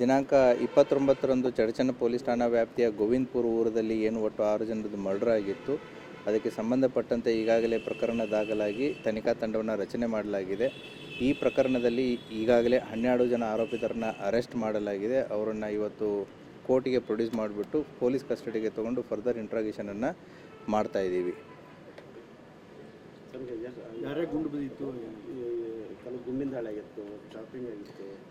ದಿನಾಂಕ 29ರಂದು ಚಡಚಣ ಪೊಲೀಸ್ ಠಾಣಾ ವ್ಯಾಪ್ತಿಯ ಗೋವಿಂದಪುರ ಊರದಲ್ಲಿ ಏನು ಒಟ್ಟು 6 ಜನರದ್ದು ಮರ್ಡರ್ ಆಗಿತ್ತು. ಅದಕ್ಕೆ ಸಂಬಂಧಪಟ್ಟಂತೆ ಈಗಾಗಲೇ ಪ್ರಕರಣ ದಾಖಲಾಗಿ ತನಿಖಾ ತಂಡವನ್ನು ರಚನೆ ಮಾಡಲಾಗಿದೆ. ಈ ಪ್ರಕರಣದಲ್ಲಿ ಈಗಾಗಲೇ 12 ಜನ ಆರೋಪಿತರನ್ನು ಅರೆಸ್ಟ್ ಮಾಡಲಾಗಿದೆ. ಅವರನ್ನು ಇವತ್ತು ಕೋರ್ಟಿಗೆ ಪ್ರೊಡ್ಯೂಸ್ ಮಾಡಿಬಿಟ್ಟು ಪೊಲೀಸ್ ಕಸ್ಟಡಿಗೆ ತಗೊಂಡು ಫರ್ದರ್ ಇಂಟ್ರಾಗೇಷನನ್ನು ಮಾಡ್ತಾಯಿದ್ದೀವಿ.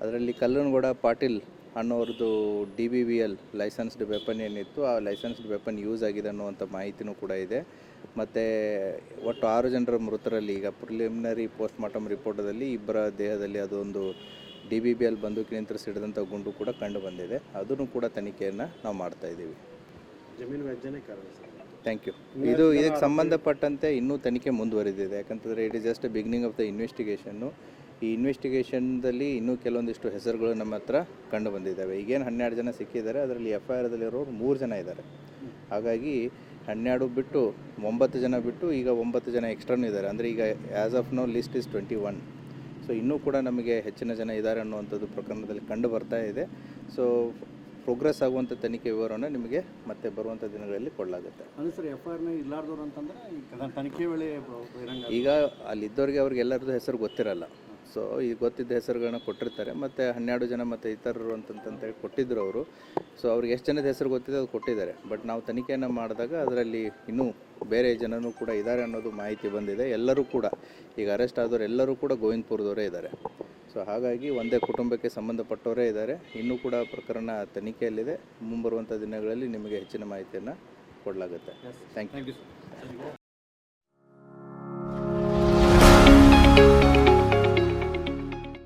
ಅದರಲ್ಲಿ Kallanagowda Patil ಅನ್ನೋರದ್ದು DBVL licensed weapon ಏನಿತ್ತು, ಆ ಲೈಸೆನ್ಸ್ಡ್ ವೆಪನ್ ಯೂಸ್ ಆಗಿದೆ ಅನ್ನುವಂಥ ಮಾಹಿತಿನೂ ಕೂಡ ಇದೆ. ಮತ್ತು ಒಟ್ಟು 6 ಜನರ ಮೃತರಲ್ಲಿ ಈಗ ಪ್ರಿಲಿಮಿನರಿ ಪೋಸ್ಟ್ ಮಾರ್ಟಮ್ ರಿಪೋರ್ಟದಲ್ಲಿ ಇಬ್ಬರ ದೇಹದಲ್ಲಿ ಅದೊಂದು DBVL ಬಂದೂಕಿನಿಂದ ಸಿಡಿದಂಥ ಗುಂಡು ಕೂಡ ಕಂಡು ಬಂದಿದೆ. ಅದನ್ನು ಕೂಡ ತನಿಖೆಯನ್ನು ನಾವು ಮಾಡ್ತಾಯಿದ್ದೀವಿ. ಜಮೀನು ವ್ಯಾಜ್ಯನೇ ಕಾರಣ ಸರ್. Thank you. ಇದಕ್ಕೆ ಸಂಬಂಧಪಟ್ಟಂತೆ ಇನ್ನೂ ತನಿಖೆ ಮುಂದುವರಿದಿದೆ. ಯಾಕಂತಂದರೆ it is just beginning of the investigation. ಈ ಇನ್ವೆಸ್ಟಿಗೇಷನ್ದಲ್ಲಿ ಇನ್ನೂ ಕೆಲವೊಂದಿಷ್ಟು ಹೆಸರುಗಳು ನಮ್ಮ ಹತ್ರ ಕಂಡು ಬಂದಿದ್ದಾವೆ. ಈಗೇನು 12 ಜನ ಸಿಕ್ಕಿದ್ದಾರೆ, ಅದರಲ್ಲಿ FIRದಲ್ಲಿರೋರು 3 ಜನ ಇದ್ದಾರೆ. ಹಾಗಾಗಿ 12 ಬಿಟ್ಟು 9 ಜನ ಬಿಟ್ಟು ಈಗ 9 ಜನ ಎಕ್ಸ್ಟ್ರಾನೂ ಇದ್ದಾರೆ. ಅಂದರೆ ಈಗ as of now list is 21. So ಇನ್ನೂ ಕೂಡ ನಮಗೆ ಹೆಚ್ಚಿನ ಜನ ಇದ್ದಾರೆ ಅನ್ನುವಂಥದ್ದು ಪ್ರಕರಣದಲ್ಲಿ ಕಂಡು ಬರ್ತಾ ಇದೆ. ಸೊ ಪ್ರೋಗ್ರೆಸ್ ಆಗುವಂಥ ತನಿಖೆ ವಿವರವನ್ನು ನಿಮಗೆ ಮತ್ತೆ ಬರುವಂಥ ದಿನಗಳಲ್ಲಿ ಕೊಡಲಾಗುತ್ತೆ. ಅಂದರೆ ಸರ್ FIRನ ಇಲ್ಲಾರ್ದವ್ರು ಅಂತಂದರೆ ತನಿಖೆ ವೇಳೆ ಈಗ ಅಲ್ಲಿದ್ದವ್ರಿಗೆ ಅವ್ರಿಗೆಲ್ಲರದ್ದು ಹೆಸರು ಗೊತ್ತಿರಲ್ಲ. ಸೊ ಈಗ ಗೊತ್ತಿದ್ದ ಹೆಸರುಗಳನ್ನ ಕೊಟ್ಟಿರ್ತಾರೆ. ಮತ್ತು 12 ಜನ ಮತ್ತು ಇತರರು ಅಂತಂತೇಳಿ ಕೊಟ್ಟಿದ್ದರು ಅವರು. ಸೊ ಅವ್ರಿಗೆ ಎಷ್ಟು ಜನದ ಹೆಸರು ಗೊತ್ತಿದೆ ಅದು ಕೊಟ್ಟಿದ್ದಾರೆ. ಬಟ್ ನಾವು ತನಿಖೆಯನ್ನು ಮಾಡಿದಾಗ ಅದರಲ್ಲಿ ಇನ್ನೂ ಬೇರೆ ಜನನೂ ಕೂಡ ಇದ್ದಾರೆ ಅನ್ನೋದು ಮಾಹಿತಿ ಬಂದಿದೆ. ಎಲ್ಲರೂ ಕೂಡ ಈಗ ಅರೆಸ್ಟ್ ಆದವರು ಎಲ್ಲರೂ ಕೂಡ ಗೋವಿಂದಪುರದವರೇ ಇದ್ದಾರೆ. ಸೊ ಹಾಗಾಗಿ ಒಂದೇ ಕುಟುಂಬಕ್ಕೆ ಸಂಬಂಧಪಟ್ಟವರೇ ಇದ್ದಾರೆ. ಇನ್ನೂ ಕೂಡ ಪ್ರಕರಣ ತನಿಖೆಯಲ್ಲಿದೆ. ಮುಂಬರುವಂಥ ದಿನಗಳಲ್ಲಿ ನಿಮಗೆ ಹೆಚ್ಚಿನ ಮಾಹಿತಿಯನ್ನು ಕೊಡಲಾಗುತ್ತೆ. Thank you.